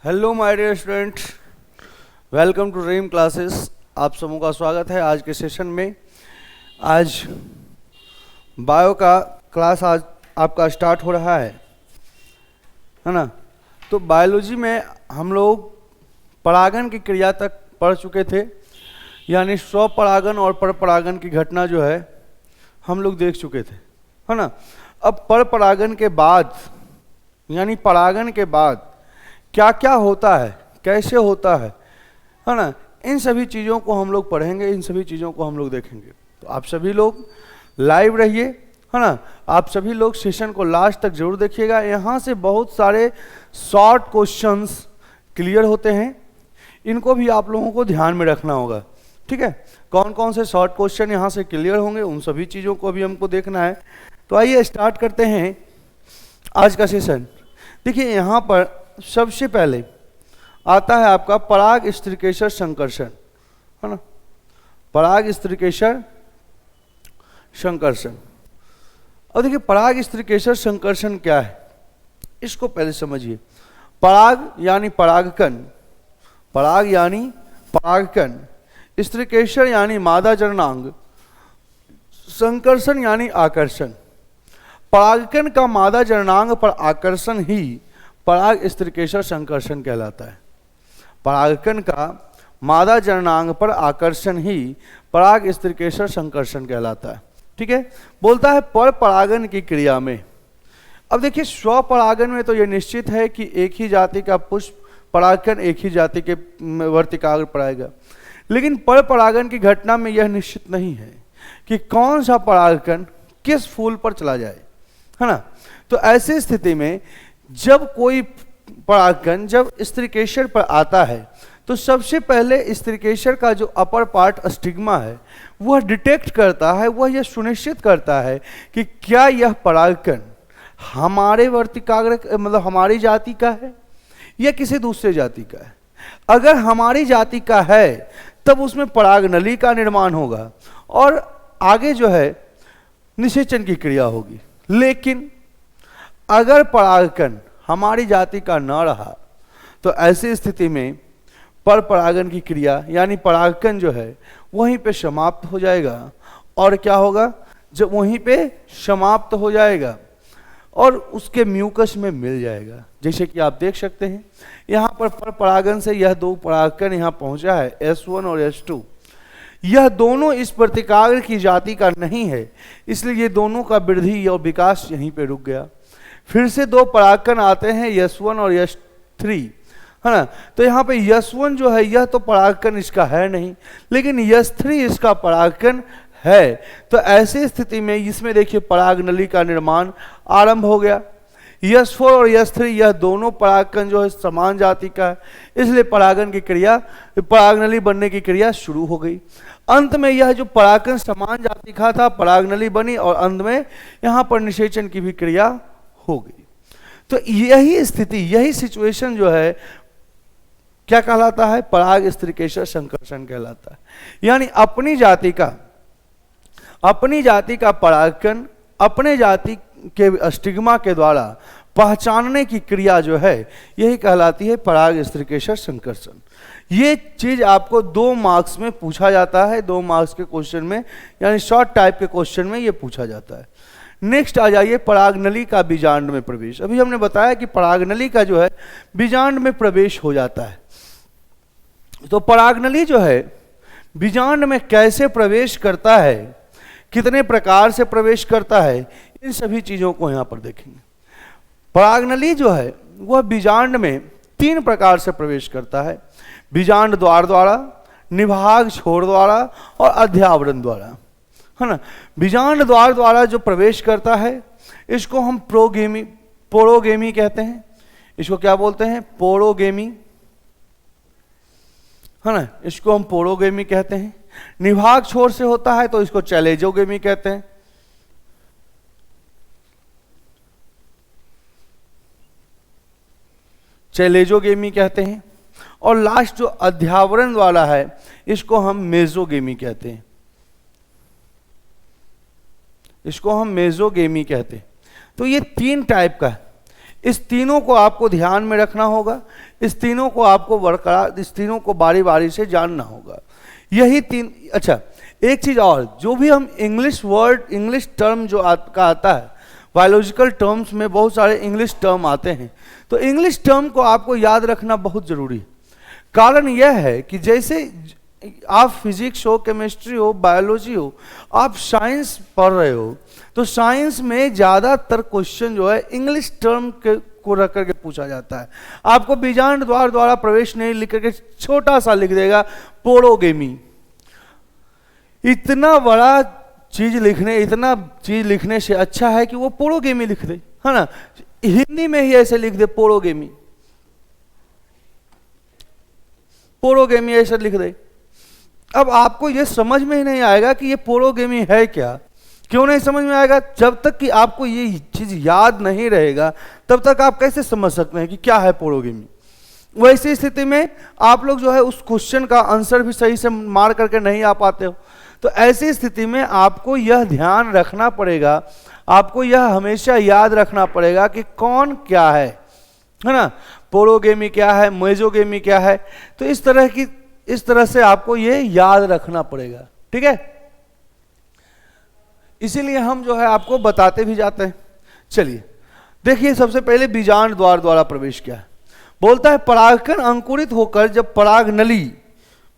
Hello my dear students, welcome to dream classes. आप सबों का स्वागत है आज के सेशन में। आज बायो का क्लास आज आपका स्टार्ट हो रहा है ना। तो बायोलॉजी में हम लोग परागण की क्रिया तक पढ़ चुके थे, यानी स्वपरागण और परपरागण की घटना जो है हम लोग देख चुके थे, है ना। अब परपरागण के बाद यानी परागण के बाद क्या क्या होता है, कैसे होता है ना, इन सभी चीज़ों को हम लोग पढ़ेंगे, इन सभी चीज़ों को हम लोग देखेंगे। तो आप सभी लोग लाइव रहिए, है ना। आप सभी लोग सेशन को लास्ट तक जरूर देखिएगा। यहाँ से बहुत सारे शॉर्ट क्वेश्चंस क्लियर होते हैं, इनको भी आप लोगों को ध्यान में रखना होगा, ठीक है। कौन कौन से शॉर्ट क्वेश्चन यहाँ से क्लियर होंगे, उन सभी चीज़ों को भी हमको देखना है। तो आइए स्टार्ट करते हैं आज का सेशन। देखिए यहाँ पर सबसे पहले आता है आपका पराग स्त्रीकेसर संकर्षण, है ना। पराग स्त्रीकेसर संकर्षण। और देखिए पराग स्त्रीकेसर संकर्षण क्या है, इसको पहले समझिए। पराग यानी परागकण, पराग यानी परागकण, स्त्रीकेसर यानी मादा जननांग, संकर्षण यानी आकर्षण। परागकण का मादा जननांग पर आकर्षण ही पराग स्त्रीकेसर संकर्षण कहलाता है। परागकण का मादा जननांग पर आकर्षण ही पराग स्त्रीकेसर संकर्षण कहलाता है, ठीक है। बोलता है पर परागण की क्रिया में। अब देखिए स्वपरागण में तो यह निश्चित है कि एक ही जाति का पुष्प परागकण एक ही जाति के वर्तिकाग्र पर आएगा, लेकिन पर परागण की घटना में यह निश्चित नहीं है कि कौन सा परागकण किस फूल पर चला जाए, है ना। तो ऐसी स्थिति में जब कोई परागकण जब स्त्रीकेसर पर आता है तो सबसे पहले स्त्रीकेसर का जो अपर पार्ट स्टिग्मा है वह डिटेक्ट करता है, वह यह सुनिश्चित करता है कि क्या यह परागकण हमारे वर्तिकाग्र मतलब हमारी जाति का है या किसी दूसरे जाति का है। अगर हमारी जाति का है तब उसमें परागनली का निर्माण होगा और आगे जो है निषेचन की क्रिया होगी। लेकिन अगर परागकण हमारी जाति का न रहा तो ऐसी स्थिति में पर परागण की क्रिया यानी परागकण जो है वहीं पे समाप्त हो जाएगा। और क्या होगा, जब वहीं पे समाप्त हो जाएगा और उसके म्यूकस में मिल जाएगा। जैसे कि आप देख सकते हैं यहाँ पर परागण से यह दो परागकण यहाँ पहुँचा है, S1 और S2। यह दोनों इस वर्तिकाग्र की जाति का नहीं है, इसलिए ये दोनों का वृद्धि और विकास यहीं पे रुक गया। फिर से दो परागकण आते हैं S1 और S3, है ना। तो यहाँ पे S1 जो है यह तो परागकण इसका है नहीं, लेकिन S3 इसका परागकण है। तो ऐसी स्थिति में इसमें देखिए परागनली का निर्माण आरंभ हो गया। S4 और S3 यह दोनों परागकण जो है समान जाति का है, इसलिए परागण की क्रिया परागनली बनने की क्रिया शुरू हो गई। अंत में यह जो परागकण समान जाति का था परागनली बनी और अंत में यहाँ पर निषेचन की भी क्रिया हो गई। तो यही स्थिति यही सिचुएशन जो है क्या कहलाता है, पराग स्त्रीकेसर संकर्षण कहलाता है। यानी अपनी जाति का परागकण अपने जाति के स्टिग्मा के द्वारा पहचानने की क्रिया जो है यही कहलाती है पराग स्त्रीकेसर संकर्षण। ये चीज आपको 2 मार्क्स में पूछा जाता है, 2 मार्क्स के क्वेश्चन में यानी शॉर्ट टाइप के क्वेश्चन में ये पूछा जाता है। नेक्स्ट आ जाइए परागनली का बीजांड में प्रवेश। अभी हमने बताया कि परागनली का जो है बीजांड में प्रवेश हो जाता है। तो परागनली जो है बीजांड में कैसे प्रवेश करता है, कितने प्रकार से प्रवेश करता है, इन सभी चीजों को यहाँ पर देखेंगे। परागनली जो है वह बीजांड में 3 प्रकार से प्रवेश करता है, बीजांड द्वार द्वारा, निभाग छोर द्वारा और अध्यावरण द्वारा, है ना। बीजांड द्वार द्वारा जो प्रवेश करता है इसको हम पोरोगेमी कहते हैं। इसको क्या बोलते हैं, पोरोगेमी, है ना। इसको हम पोरोगेमी कहते हैं। निभाग छोर से होता है तो इसको चैलेजोगेमी कहते हैं। चैलेजोगेमी कहते हैं। और लास्ट जो अध्यावरण वाला है इसको हम मेजोगेमी कहते हैं। इसको हम मेजोगेमी कहते हैं। तो ये 3 टाइप का है। इस तीनों को आपको ध्यान में रखना होगा, इस तीनों को आपको बरकरार, इस तीनों को बारी बारी से जानना होगा। यही तीन। अच्छा, एक चीज और, जो भी हम इंग्लिश वर्ड, इंग्लिश टर्म जो का आता है, बायोलॉजिकल टर्म्स में बहुत सारे इंग्लिश टर्म आते हैं, तो इंग्लिश टर्म को आपको याद रखना बहुत जरूरी है। कारण यह है कि जैसे आप फिजिक्स हो, केमिस्ट्री हो, बायोलॉजी हो, आप साइंस पढ़ रहे हो, तो साइंस में ज़्यादातर क्वेश्चन जो है इंग्लिश टर्म को रख करके पूछा जाता है। आपको बीजांड द्वार द्वारा प्रवेश नहीं लिख करके छोटा सा लिख देगा पोरोगेमी। इतना बड़ा चीज लिखने से अच्छा है कि वो पोरोगेमी लिख दे, है ना। हिंदी में ही ऐसे लिख दे पोरोगेमी, पोरोगेमी ऐसे लिख दे। अब आपको ये समझ में ही नहीं आएगा कि ये पोरोगेमी है क्या। क्यों नहीं समझ में आएगा? जब तक कि आपको ये चीज याद नहीं रहेगा तब तक आप कैसे समझ सकते हैं कि क्या है पोरोगेमी। वैसी स्थिति में आप लोग जो है उस क्वेश्चन का आंसर भी सही से मार करके नहीं आ पाते हो। तो ऐसी स्थिति में आपको यह ध्यान रखना पड़ेगा, आपको यह हमेशा याद रखना पड़ेगा कि कौन क्या है ना। पोरोगेमी क्या है, मेजोगेमी क्या है, तो इस तरह से आपको ये याद रखना पड़ेगा, ठीक है। इसीलिए हम जो है आपको बताते भी जाते हैं। चलिए देखिए, सबसे पहले बीजांड द्वार द्वारा प्रवेश क्या है। बोलता है परागकण अंकुरित होकर जब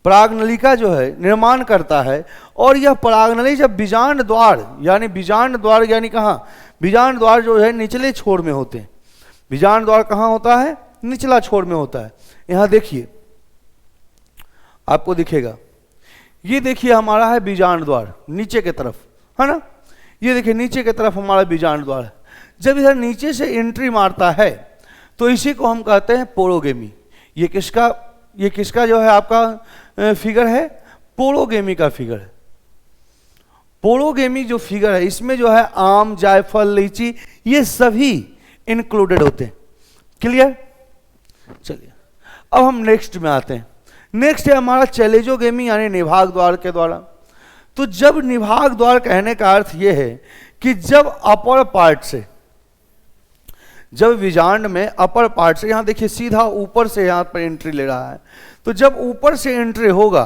परागनलिका जो है निर्माण करता है, और यह परागनली जब बीजांड द्वार यानी कहाँ, बीजांड द्वार जो है निचले छोर में होते हैं। बीजांड द्वार कहाँ होता है? निचला छोर में होता है। यहां देखिए, आपको दिखेगा, ये देखिए हमारा है बीजांड द्वार नीचे के तरफ, है ना। ये देखिए नीचे की तरफ हमारा बीजांड द्वार है। जब इधर नीचे से एंट्री मारता है तो इसी को हम कहते हैं पोरोगेमी। ये किसका जो है आपका फिगर है? पोरोगेमी का फिगर है। पोरोगेमी जो फिगर है इसमें जो है आम, जायफल, लीची ये सभी इंक्लूडेड होते हैं। क्लियर? चलिए अब हम नेक्स्ट में आते हैं। नेक्स्ट है हमारा चैलेजोगेमी यानी निभाग द्वार के द्वारा। तो जब निभाग द्वार कहने का अर्थ यह है कि जब अपर पार्ट से, जब बीजांड में अपर पार्ट से, यहां देखिए सीधा ऊपर से यहां पर एंट्री ले रहा है, तो जब ऊपर से एंट्री होगा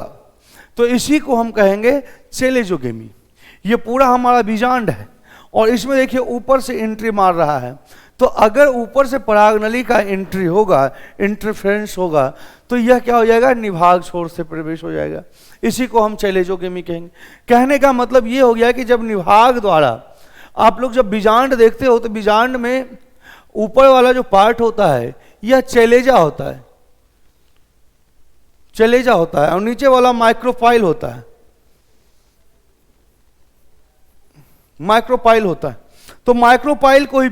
तो इसी को हम कहेंगे चैलेजोगेमी। ये पूरा हमारा बीजांड है और इसमें देखिए ऊपर से एंट्री मार रहा है, तो अगर ऊपर से परागनली का एंट्री होगा, इंटरफेरेंस होगा, तो यह क्या हो जाएगा? निभाग छोर से प्रवेश हो जाएगा। इसी को हम चैलेजोगेमी कहेंगे। कहने का मतलब ये हो गया कि जब निभाग द्वारा आप लोग जब बीजांड देखते हो तो बीजांड में ऊपर वाला जो पार्ट होता है यह चैलेजा होता है, चैलेजा होता है, और नीचे वाला माइक्रोफाइल होता है, माइक्रोफाइल होता है। तो माइक्रोफाइल को ही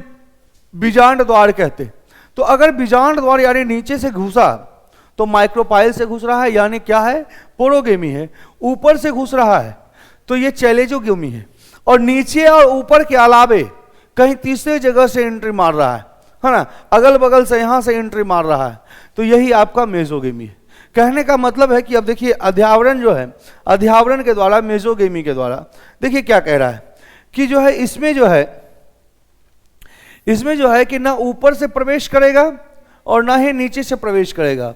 बीजांड द्वार कहते। तो अगर बीजांड द्वार यानी नीचे से घुसा तो माइक्रोफाइल से घुस रहा है, यानी क्या है? पोरोगेमी है। ऊपर से घुस रहा है तो ये चैलेजोगेमी है। और नीचे और ऊपर के अलावे कहीं तीसरे जगह से एंट्री मार रहा है ना, अगल बगल से यहां से एंट्री मार रहा है, तो यही आपका मेजोगेमी है। कहने का मतलब है कि अब देखिए अध्यावरण जो है, अध्यावरण के द्वारा, मेजोगेमी के द्वारा, देखिए क्या कह रहा है कि जो है इसमें जो है कि ना ऊपर से प्रवेश करेगा और ना ही नीचे से प्रवेश करेगा,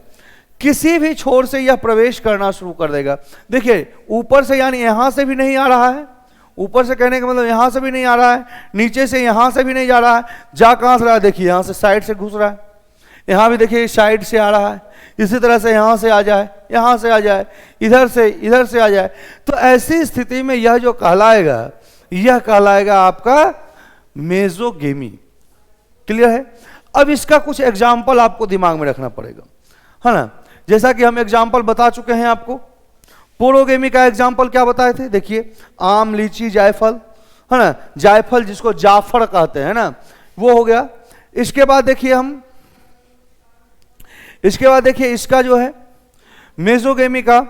किसी भी छोर से यह प्रवेश करना शुरू कर देगा। देखिए ऊपर से यानी यहां से भी नहीं आ रहा है, ऊपर से कहने का मतलब यहां से भी नहीं आ रहा है, नीचे से यहां से भी नहीं जा रहा है, जा कहां से रहा है? देखिए यहां से साइड से घुस रहा है, यहां भी देखिए साइड से आ रहा है, इसी तरह से यहां से आ जाए, यहां से आ जाए, इधर से आ जाए। तो ऐसी स्थिति में यह जो कहलाएगा, यह कहलाएगा आपका मेजोगेमी। क्लियर है? अब इसका कुछ एग्जाम्पल आपको दिमाग में रखना पड़ेगा, है ना। जैसा कि हम एग्जाम्पल बता चुके हैं आपको। पोरोगेमी का एग्जाम्पल क्या बताए थे? देखिए आम, लीची, जायफल, है ना। जायफल जिसको जाफर कहते हैं ना, वो हो गया। इसके बाद देखिए इसका जो है मेजोगेमी का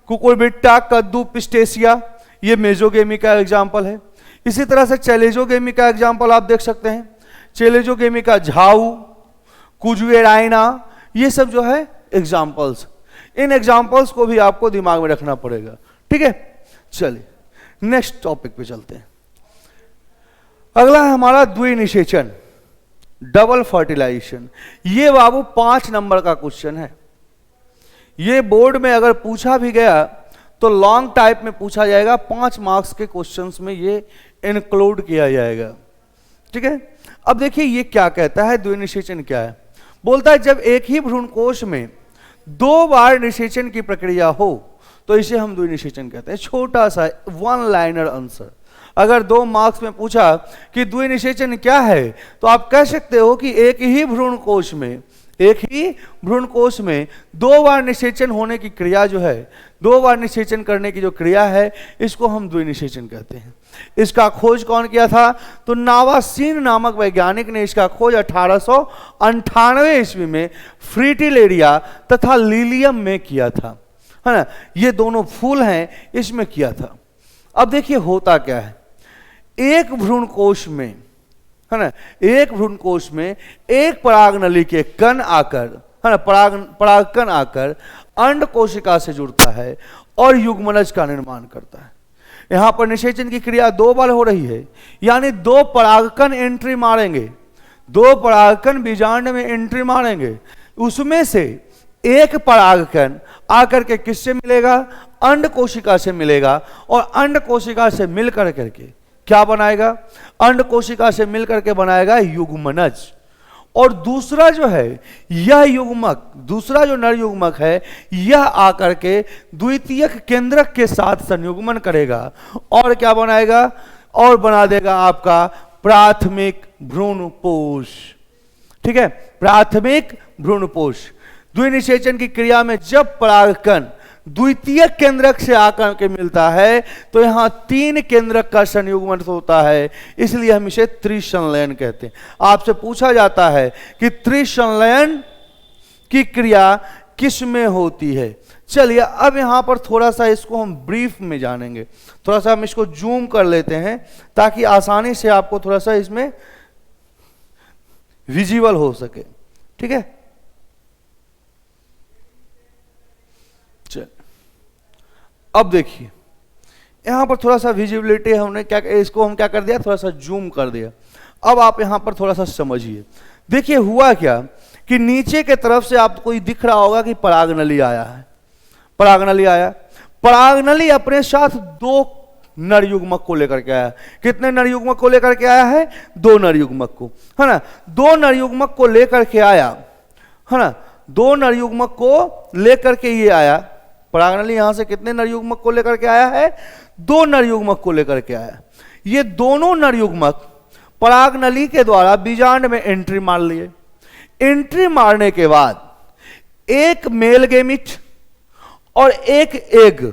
कुकुरबिट्टा, कद्दू, पिस्टेसिया, ये मेजोगेमी का एग्जाम्पल है। इसी तरह से चैलेजोगेमी का एग्जाम्पल आप देख सकते हैं। चैलेजोगेमी का झाऊ, कुजुएराइना, ये सब जो है एग्जाम्पल्स। इन एग्जाम्पल्स को भी आपको दिमाग में रखना पड़ेगा, ठीक है। चलिए नेक्स्ट टॉपिक पे चलते हैं। अगला है हमारा द्विनिषेचन। Double fertilisation. ये बाबू 5 नंबर का क्वेश्चन है। ये बोर्ड में अगर पूछा भी गया तो लॉन्ग टाइप में पूछा जाएगा, 5 मार्क्स के क्वेश्चंस में ये इंक्लूड किया जाएगा। ठीक है, अब देखिए ये क्या कहता है, द्विनिषेचन क्या है। बोलता है जब एक ही भ्रूणकोश में 2 बार निषेचन की प्रक्रिया हो तो इसे हम द्विनिषेचन कहते हैं। छोटा सा 1 लाइनर आंसर। अगर 2 मार्क्स में पूछा कि द्विनिषेचन क्या है तो आप कह सकते हो कि एक ही भ्रूणकोश में 2 बार निषेचन होने की क्रिया जो है, 2 बार निषेचन करने की जो क्रिया है, इसको हम द्विनिषेचन कहते हैं। इसका खोज कौन किया था? तो नावासीन नामक वैज्ञानिक ने इसका खोज 1898 ईस्वी में फ्रीटिलेरिया तथा लीलियम में किया था, है ना। ये दोनों फूल हैं, इसमें किया था। अब देखिए होता क्या है, एक भ्रूणकोश में, है ना, एक भ्रूणकोश में एक परागनली के कण आकर, है ना, परागकण आकर अंड कोशिका से जुड़ता है और युग्मनज का निर्माण करता है। यहां पर निषेचन की क्रिया 2 बार हो रही है, यानी 2 परागकण एंट्री मारेंगे, 2 परागकण बीजांड में एंट्री मारेंगे। उसमें से एक परागकण आकर के किससे मिलेगा? अंड कोशिका से मिलेगा, और अंड कोशिका से मिलकर करके क्या बनाएगा? अंड कोशिका से मिलकर के बनाएगा युग्मनज। और दूसरा जो है यह युग्मक, दूसरा जो नर युग्मक है, यह आकर के द्वितीयक केंद्रक के साथ संयुग्मन करेगा और क्या बनाएगा? और बना देगा आपका प्राथमिक भ्रूणपोष। ठीक है, प्राथमिक भ्रूणपोष। द्विनिषेचन की क्रिया में जब परागकण द्वितीय केंद्रक से आकर के मिलता है तो यहां 3 केंद्रक का संयुग्मन होता है, इसलिए हम इसे त्रिसंलयन कहते हैं। आपसे पूछा जाता है कि त्रिसंलयन की क्रिया किस में होती है। चलिए अब यहां पर थोड़ा सा इसको हम ब्रीफ में जानेंगे, थोड़ा सा हम इसको जूम कर लेते हैं ताकि आसानी से आपको थोड़ा सा इसमें विजिबल हो सके। ठीक है, अब देखिए यहां पर थोड़ा सा विजिबिलिटी हमने क्या, इसको हम क्या कर दिया, थोड़ा सा जूम कर दिया। अब आप यहां पर थोड़ा सा समझिए। देखिए हुआ क्या कि नीचे के तरफ से आपको दिख रहा होगा कि परागनली आया है, परागनली आया। परागनली अपने साथ 2 नर युग्मक को लेकर के आया। कितने नर युग्मक को लेकर के आया है? 2 नर युग्मक को, है ना। 2 नर युग्मक को लेकर के आया, है ना, 2 नर युग्मक को लेकर के ये आया। परागनली यहां से कितने नर युग्मक को लेकर के आया है? 2 नर युग्मक को लेकर के आया। ये दोनों नर युग्मक परागनली के द्वारा बीजांड में एंट्री मार लिए। एंट्री मारने के बाद एक मेल गेमिट और एक एग,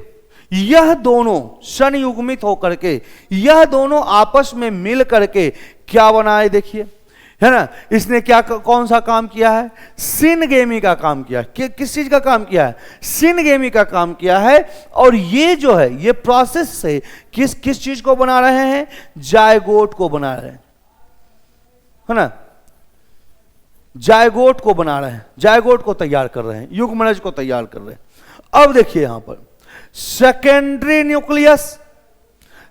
यह दोनों संयुग्मित होकर के, यह दोनों आपस में मिल करके क्या बनाए? देखिए, है ना, इसने क्या, कौन सा काम किया है? सिनगेमी का काम किया। किस चीज का काम किया है? सिनगेमी का काम किया है। और ये जो है, ये प्रोसेस से किस चीज को बना रहे हैं? जायगोट को बना रहे हैं, है ना, जायगोट को बना रहे हैं, जायगोट को तैयार कर रहे हैं, युग्मनज को तैयार कर रहे हैं। अब देखिए यहां पर सेकेंडरी न्यूक्लियस,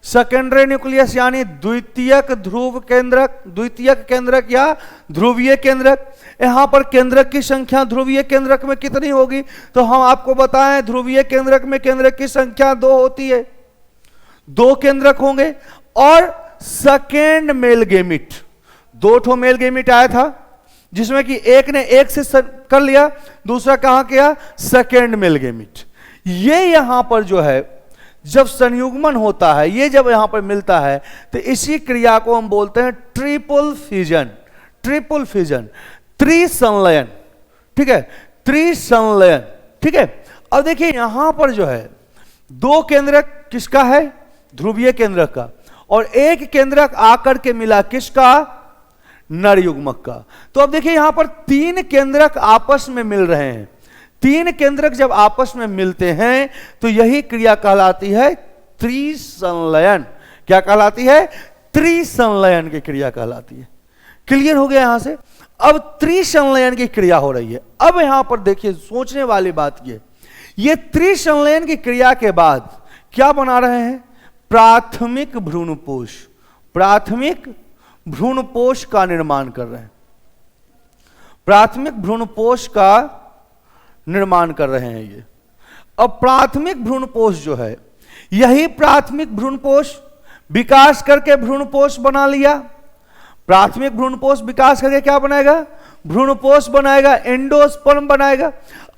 सेकेंडरी न्यूक्लियस यानी द्वितीयक ध्रुव केंद्रक, द्वितीयक केंद्रक या ध्रुवीय केंद्रक। यहां पर केंद्रक की संख्या ध्रुवीय केंद्रक में कितनी होगी? तो हम आपको बताएं, ध्रुवीय केंद्रक में केंद्रक की संख्या 2 होती है, 2 केंद्रक होंगे। और सेकेंड मेल गेमिट, 2 ठो मेल गेमिट आया था, जिसमें कि एक ने एक से कर लिया, दूसरा कहां किया? Second male gamete. ये यहां पर जो है जब संयुग्मन होता है, ये जब यहां पर मिलता है तो इसी क्रिया को हम बोलते हैं ट्रिपल फिजन, ट्रिपल फिजन, त्रिसंलयन। ठीक है, त्रिसंलयन। ठीक है, अब देखिए यहां पर जो है 2 केंद्रक किसका है? ध्रुवीय केंद्रक का, और एक केंद्रक आकर के मिला किसका? नर युग्मक का। तो अब देखिए यहां पर 3 केंद्रक आपस में मिल रहे हैं। 3 केंद्रक जब आपस में मिलते हैं तो यही क्रिया कहलाती है त्रिसंलयन। क्या कहलाती है? त्रिसंलयन की क्रिया कहलाती है। क्लियर हो गया यहां से? अब त्रिसंलयन की क्रिया हो रही है। अब यहां पर देखिए सोचने वाली बात ये त्रिसंलयन की क्रिया के बाद क्या बना रहे हैं? प्राथमिक भ्रूणपोष, प्राथमिक भ्रूणपोष का निर्माण कर रहे हैं। प्राथमिक भ्रूणपोष का निर्माण कर रहे हैं ये। अब प्राथमिक भ्रूणपोष जो है, यही प्राथमिक भ्रूणपोष विकास करके भ्रूणपोष बना लिया। प्राथमिक भ्रूणपोष विकास करके क्या बनाएगा? भ्रूणपोष बनाएगा, एंडोस्पर्म बनाएगा।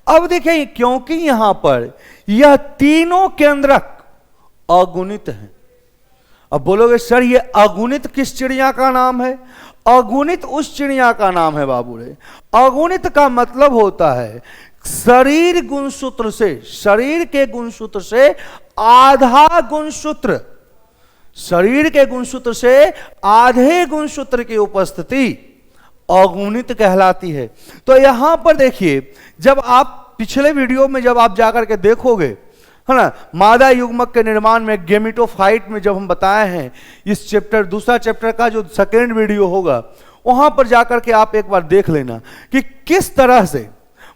अब देखिए, क्योंकि यहां पर यह तीनों केंद्रक अगुणित हैं। अब बोलोगे सर ये अगुणित किस चिड़िया का नाम है? अगुणित उस चिड़िया का नाम है बाबू रे। अगुणित का मतलब होता है शरीर गुणसूत्र से, शरीर के गुणसूत्र से आधा गुणसूत्र, शरीर के गुणसूत्र से आधे गुणसूत्र की उपस्थिति अगुणित कहलाती है। तो यहां पर देखिए, जब आप पिछले वीडियो में जब आप जाकर के देखोगे, है ना, मादा युग्मक के निर्माण में गेमिटोफाइट में जब हम बताए हैं, इस चैप्टर, दूसरा चैप्टर का जो सेकेंड वीडियो होगा, वहां पर जाकर के आप एक बार देख लेना कि किस तरह से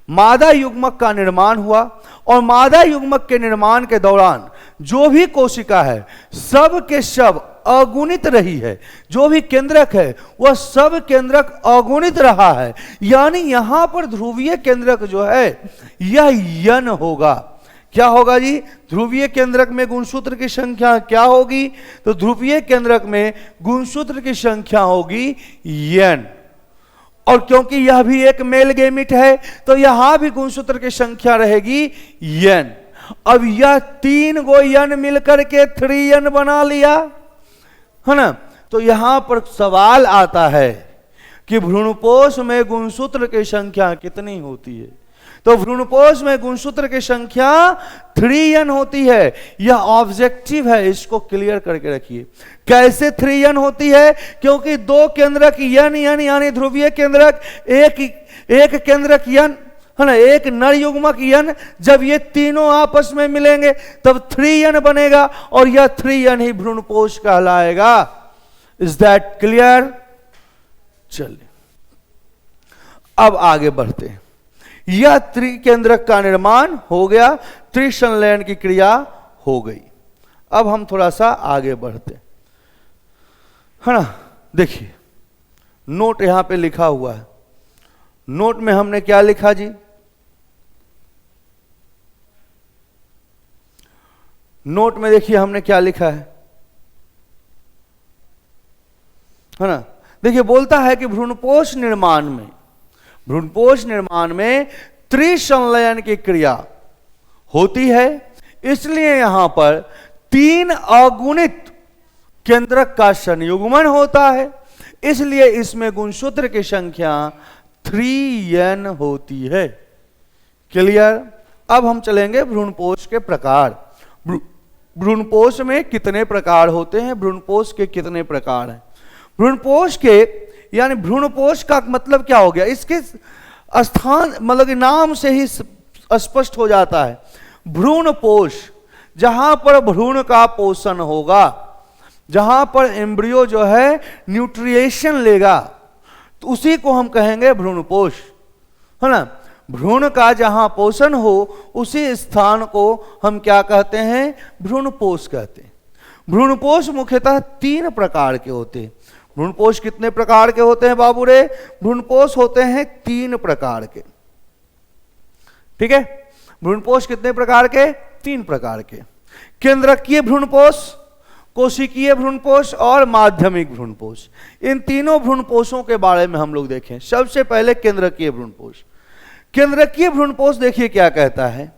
मादा युग्मक का निर्माण हुआ। और मादा युग्मक के निर्माण के दौरान जो भी कोशिका है सब के सब अगुणित रही है। जो भी केंद्रक है वह सब केंद्रक अगुणित रहा है। यानी यहां पर ध्रुवीय केंद्रक जो है यह यन होगा। क्या होगा जी? ध्रुवीय केंद्रक में गुणसूत्र की संख्या क्या होगी? तो ध्रुवीय केंद्रक में गुणसूत्र की संख्या होगी n। और क्योंकि यह भी एक मेल गेमिट है तो यहां भी गुणसूत्र की संख्या रहेगी n। अब यह 3 गो n मिलकर के 3n बना लिया, है ना। तो यहां पर सवाल आता है कि भ्रूणपोष में गुणसूत्र की संख्या कितनी होती है? तो भ्रूणपोष में गुणसूत्र की संख्या 3n होती है। यह ऑब्जेक्टिव है, इसको क्लियर करके रखिए। कैसे 3n होती है? क्योंकि दो केंद्रक n यानी ध्रुवीय केंद्रक, एक केंद्रक n, है ना, एक नर युग्मक n, जब ये तीनों आपस में मिलेंगे तब 3n बनेगा और यह 3n ही भ्रूणपोष कहलाएगा। Is that clear? चलिए अब आगे बढ़ते हैं। यह त्रिकेंद्रक का निर्माण हो गया, त्रिसंलयन की क्रिया हो गई। अब हम थोड़ा सा आगे बढ़ते हैं, है ना। देखिए नोट यहां पे लिखा हुआ है। नोट में हमने क्या लिखा जी? नोट में देखिए हमने क्या लिखा है ना। देखिए बोलता है कि भ्रूणपोष निर्माण में त्रिसंलयन की क्रिया होती है, इसलिए यहां पर 3 अगुणित केंद्रक का संयुग्मन होता है, इसलिए इसमें गुणसूत्र की संख्या 3n होती है। क्लियर? अब हम चलेंगे भ्रूणपोष के प्रकार। भ्रूणपोष में कितने प्रकार होते हैं? भ्रूणपोष के कितने प्रकार हैं? भ्रूणपोष के यानी भ्रूणपोष का मतलब क्या हो गया? इसके स्थान मतलब कि नाम से ही स्पष्ट हो जाता है। भ्रूणपोष, जहां पर भ्रूण का पोषण होगा, जहां पर एम्ब्रियो जो है न्यूट्रिएशन लेगा, तो उसी को हम कहेंगे भ्रूणपोष, है ना। भ्रूण का जहां पोषण हो उसी स्थान को हम क्या कहते हैं? भ्रूणपोष कहते हैं। भ्रूणपोष मुख्यतः 3 प्रकार के होते हैं। भ्रूणपोष कितने प्रकार के होते हैं बाबू रे? भ्रूणपोष होते हैं 3 प्रकार के। ठीक है, भ्रूणपोष कितने प्रकार के? 3 प्रकार के। केंद्रकीय भ्रूणपोष, कोशिकीय भ्रूणपोष और माध्यमिक भ्रूणपोष। इन तीनों भ्रूणपोषों के बारे में हम लोग देखें। सबसे पहले केंद्रकीय भ्रूणपोष। केंद्रकीय भ्रूणपोष देखिए क्या कहता है।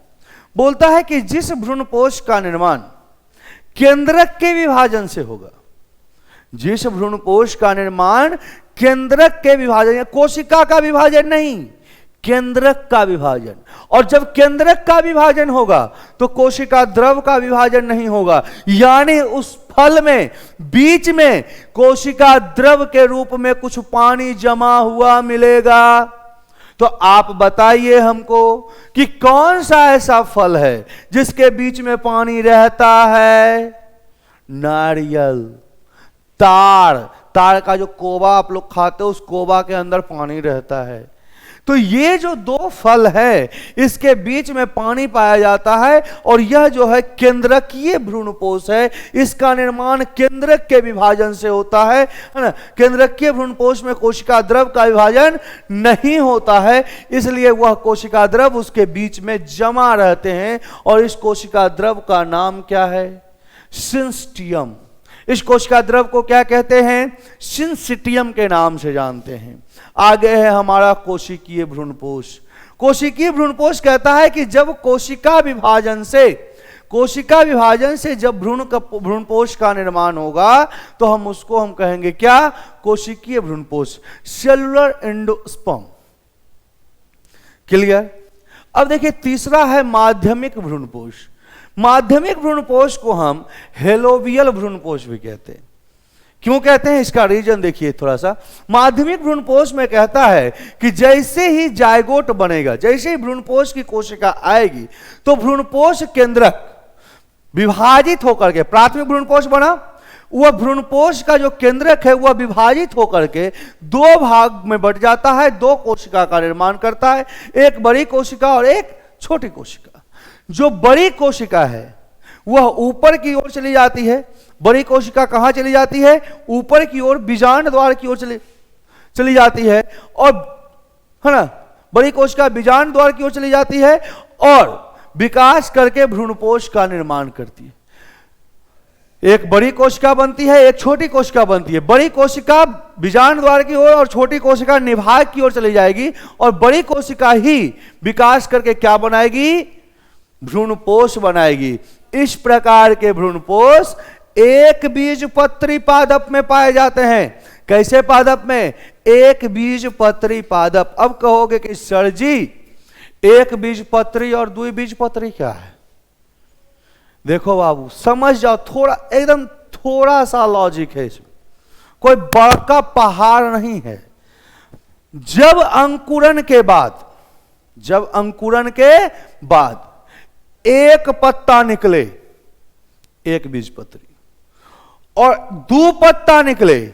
बोलता है कि जिस भ्रूणपोष का निर्माण केंद्रक के विभाजन से होगा, जिस भ्रूणपोष का निर्माण केंद्रक के विभाजन, कोशिका का विभाजन नहीं, केंद्रक का विभाजन। और जब केंद्रक का विभाजन होगा तो कोशिका द्रव का विभाजन नहीं होगा, यानी उस फल में बीच में कोशिका द्रव के रूप में कुछ पानी जमा हुआ मिलेगा। तो आप बताइए हमको कि कौन सा ऐसा फल है जिसके बीच में पानी रहता है? नारियल, ताड़ का जो कोबा आप लोग खाते हो, उस कोबा के अंदर पानी रहता है। तो ये जो दो फल है इसके बीच में पानी पाया जाता है और यह जो है केंद्रकीय भ्रूणपोष है। इसका निर्माण केंद्रक के विभाजन से होता है ना। केंद्रकीय भ्रूणपोष में कोशिका द्रव का विभाजन नहीं होता है, इसलिए वह कोशिका द्रव उसके बीच में जमा रहते हैं और इस कोशिका द्रव का नाम क्या है? सिंस्टियम। इस कोशिका द्रव को क्या कहते हैं? सिंसिटियम के नाम से जानते हैं। आगे है हमारा कोशिकीय भ्रूणपोष। कोशिकीय भ्रूणपोष कहता है कि जब कोशिका विभाजन से जब भ्रूणपोष का निर्माण होगा तो हम कहेंगे क्या? कोशिकीय भ्रूणपोष, सेलुलर एंडोस्पर्म। क्लियर? अब देखिए तीसरा है माध्यमिक भ्रूणपोष। माध्यमिक भ्रूणपोष को हम हेलोवियल भ्रूणपोष भी कहते हैं। क्यों कहते हैं इसका रीजन देखिए थोड़ा सा। माध्यमिक भ्रूणपोष में कहता है कि जैसे ही जायगोट बनेगा, जैसे ही भ्रूणपोष की कोशिका आएगी तो भ्रूणपोष केंद्रक विभाजित होकर के, प्राथमिक भ्रूणपोष बना, वह भ्रूणपोष का जो केंद्रक है वह विभाजित होकर के दो भाग में बट जाता है, दो कोशिका का निर्माण करता है, एक बड़ी कोशिका और एक छोटी कोशिका। जो बड़ी कोशिका है वह ऊपर की ओर चली जाती है। बड़ी कोशिका कहां चली जाती है? ऊपर की ओर, बीजांड द्वार की ओर चली जाती है, और है ना, बड़ी कोशिका बीजांड द्वार की ओर चली जाती है और विकास करके भ्रूणपोष का निर्माण करती है। एक बड़ी कोशिका बनती है, एक छोटी कोशिका बनती है। बड़ी कोशिका बीजांड द्वार की ओर और छोटी कोशिका निभाग की ओर चली जाएगी और बड़ी कोशिका ही विकास करके क्या बनाएगी? भ्रूणपोष बनाएगी। इस प्रकार के भ्रूणपोष एक बीजपत्री पादप में पाए जाते हैं। कैसे पादप में? एक बीजपत्री पादप। अब कहोगे कि सर जी एक बीजपत्री और द्विबीजपत्री क्या है? देखो बाबू समझ जाओ, थोड़ा एकदम थोड़ा सा लॉजिक है इसमें, कोई बड़का पहाड़ नहीं है। जब अंकुरन के बाद एक पत्ता निकले, एक बीजपत्री, और दो पत्ता निकले,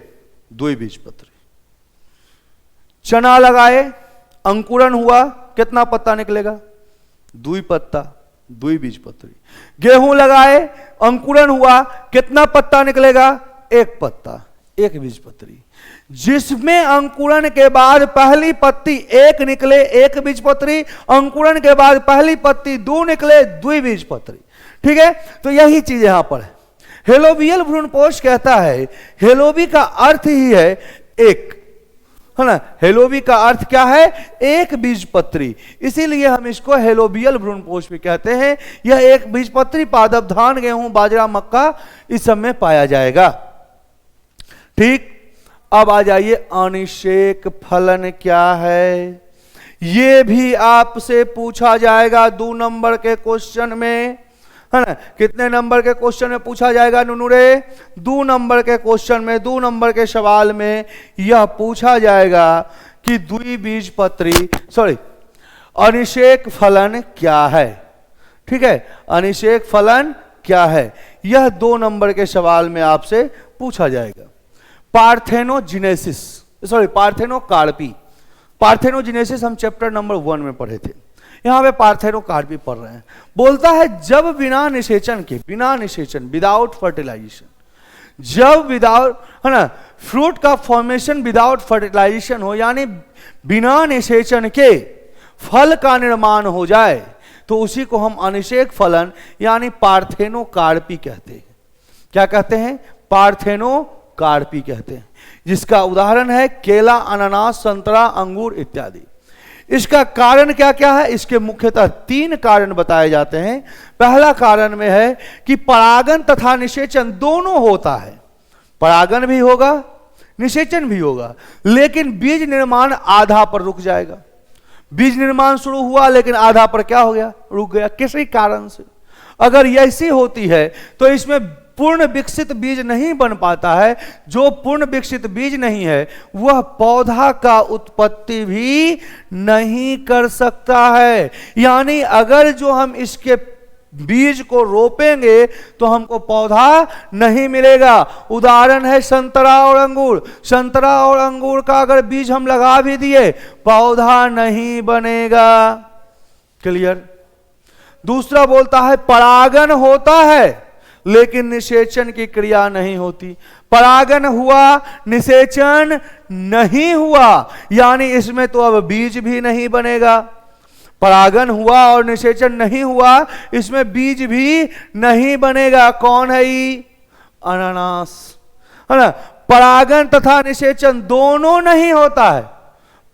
द्विबीजपत्री। चना लगाए, अंकुरन हुआ, कितना पत्ता निकलेगा? दुई पत्ता, द्विबीजपत्री। गेहूं लगाए, अंकुरन हुआ, कितना पत्ता निकलेगा? एक पत्ता, एक बीजपत्री। जिसमें अंकुरन के बाद पहली पत्ती एक निकले, एक बीजपत्री, अंकुरन के बाद पहली पत्ती दो निकले, द्विबीजपत्री। ठीक है, तो यही चीज यहां पर है। हेलोवियल भ्रूणपोष कहता है, हेलोवी का अर्थ ही है एक, है ना। हेलोवी का अर्थ क्या है? एक बीजपत्री। इसीलिए हम इसको हेलोवियल भ्रूणपोष भी कहते हैं। यह एक बीजपत्री पादप धान, गेहूं, बाजरा, मक्का इस सब में पाया जाएगा। ठीक, अब आ जाइए अनिषेक फलन क्या है? यह भी आपसे पूछा जाएगा 2 नंबर के क्वेश्चन में, है ना। कितने नंबर के क्वेश्चन में पूछा जाएगा नुनुरे? 2 नंबर के क्वेश्चन में, 2 नंबर के सवाल में यह पूछा जाएगा कि अनिषेक फलन क्या है। ठीक है, अनिषेक फलन क्या है, यह 2 नंबर के सवाल में आपसे पूछा जाएगा। पार्थेनोकार्पी। पार्थेनोजेनेसिस हम चैप्टर नंबर 1 में पढ़े थे, यहां पे पार्थेनोकार्पी पढ़ रहे हैं। बोलता है जब बिना निषेचन विदाउट फर्टिलाइजेशन, जब विदाउट, है ना, फ्रूट का फॉर्मेशन विदाउट फर्टिलाइजेशन हो, यानी बिना निषेचन के फल का निर्माण हो जाए, तो उसी को हम अनिषेक फलन यानी पार्थेनोकार्पी कहते हैं। क्या कहते हैं? पार्थेनोकार्पी कहते हैं। जिसका उदाहरण है केला, अनानास, संतरा, अंगूर इत्यादि। इसका कारण क्या क्या है? इसके मुख्यतः 3 कारण बताए जाते हैं। पहला कारण में है कि परागन तथा निषेचन दोनों होता है। परागन भी होगा, निषेचन भी होगा, लेकिन बीज निर्माण आधा पर रुक जाएगा। बीज निर्माण शुरू हुआ लेकिन आधा पर क्या हो गया? रुक गया, किसी कारण से। अगर ऐसी होती है तो इसमें पूर्ण विकसित बीज नहीं बन पाता है। जो पूर्ण विकसित बीज नहीं है वह पौधा का उत्पत्ति भी नहीं कर सकता है। यानी अगर जो हम इसके बीज को रोपेंगे तो हमको पौधा नहीं मिलेगा। उदाहरण है संतरा और अंगूर। संतरा और अंगूर का अगर बीज हम लगा भी दिए, पौधा नहीं बनेगा। क्लियर? दूसरा बोलता है परागन होता है लेकिन निषेचन की क्रिया नहीं होती। परागन हुआ, निषेचन नहीं हुआ, यानी इसमें तो अब बीज भी नहीं बनेगा। परागन हुआ और निषेचन नहीं हुआ, इसमें बीज भी नहीं बनेगा। कौन है ये? अनानास, है ना। परागन तथा निषेचन दोनों नहीं होता है।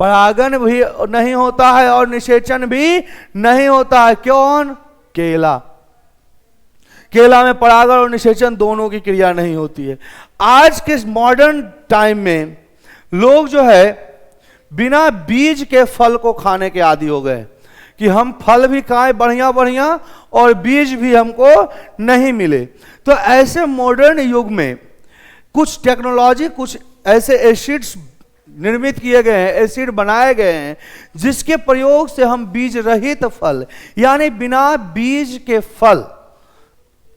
परागन भी नहीं होता है और निषेचन भी नहीं होता है। कौन? केला। केला में परागन और निषेचन दोनों की क्रिया नहीं होती है। आज के मॉडर्न टाइम में लोग जो है बिना बीज के फल को खाने के आदी हो गए कि हम फल भी खाएं बढ़िया बढ़िया और बीज भी हमको नहीं मिले। तो ऐसे मॉडर्न युग में कुछ टेक्नोलॉजी, कुछ ऐसे एसिड्स निर्मित किए गए हैं, एसिड बनाए गए हैं, जिसके प्रयोग से हम बीज रहित फल यानी बिना बीज के फल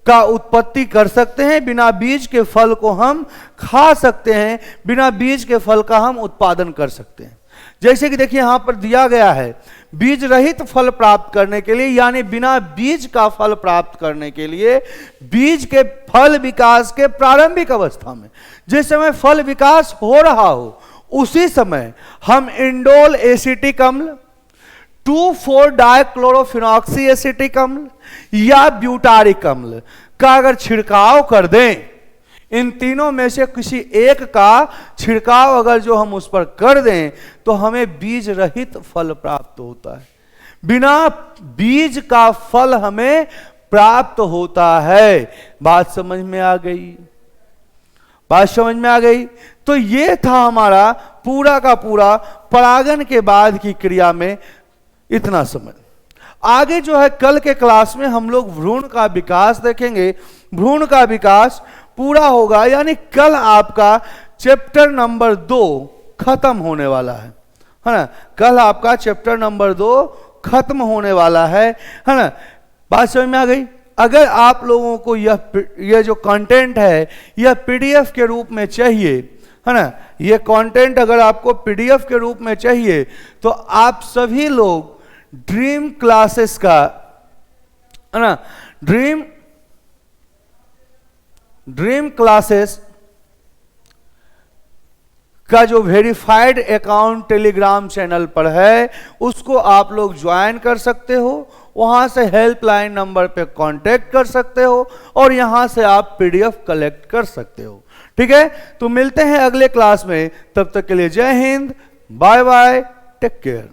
का उत्पत्ति कर सकते हैं। बिना बीज के फल को हम खा सकते हैं, बिना बीज के फल का हम उत्पादन कर सकते हैं। जैसे कि देखिए यहां पर दिया गया है, बीज रहित फल प्राप्त करने के लिए यानी बिना बीज का फल प्राप्त करने के लिए बीज के फल विकास के प्रारंभिक अवस्था में जिस समय फल विकास हो रहा हो, उसी समय हम इंडोल एसिटिक अम्ल, 2,4-डाइक्लोरोफिनॉक्सी एसिटिक अम्ल या ब्यूटारिक अम्ल का अगर छिड़काव कर दें, इन तीनों में से किसी एक का छिड़काव अगर जो हम उस पर कर दें तो हमें बीज रहित फल प्राप्त होता है। बिना बीज का फल हमें प्राप्त होता है। बात समझ में आ गई? बात समझ में आ गई? तो ये था हमारा पूरा का पूरा परागन के बाद की क्रिया में इतना समझ। आगे जो है कल के क्लास में हम लोग भ्रूण का विकास देखेंगे। भ्रूण का विकास पूरा होगा, यानी कल आपका चैप्टर नंबर 2 खत्म होने वाला है ना। कल आपका चैप्टर नंबर 2 खत्म होने वाला है ना। बात समझ में आ गई? अगर आप लोगों को यह जो कंटेंट है यह पीडीएफ के रूप में चाहिए, है ना, ये कंटेंट अगर आपको पीडीएफ के रूप में चाहिए तो आप सभी लोग ड्रीम क्लासेस का, है ना, ड्रीम क्लासेस का जो वेरीफाइड अकाउंट टेलीग्राम चैनल पर है उसको आप लोग ज्वाइन कर सकते हो। वहां से हेल्पलाइन नंबर पे कांटेक्ट कर सकते हो और यहां से आप पीडीएफ कलेक्ट कर सकते हो। ठीक है, तो मिलते हैं अगले क्लास में। तब तक के लिए जय Hind, bye bye, take care.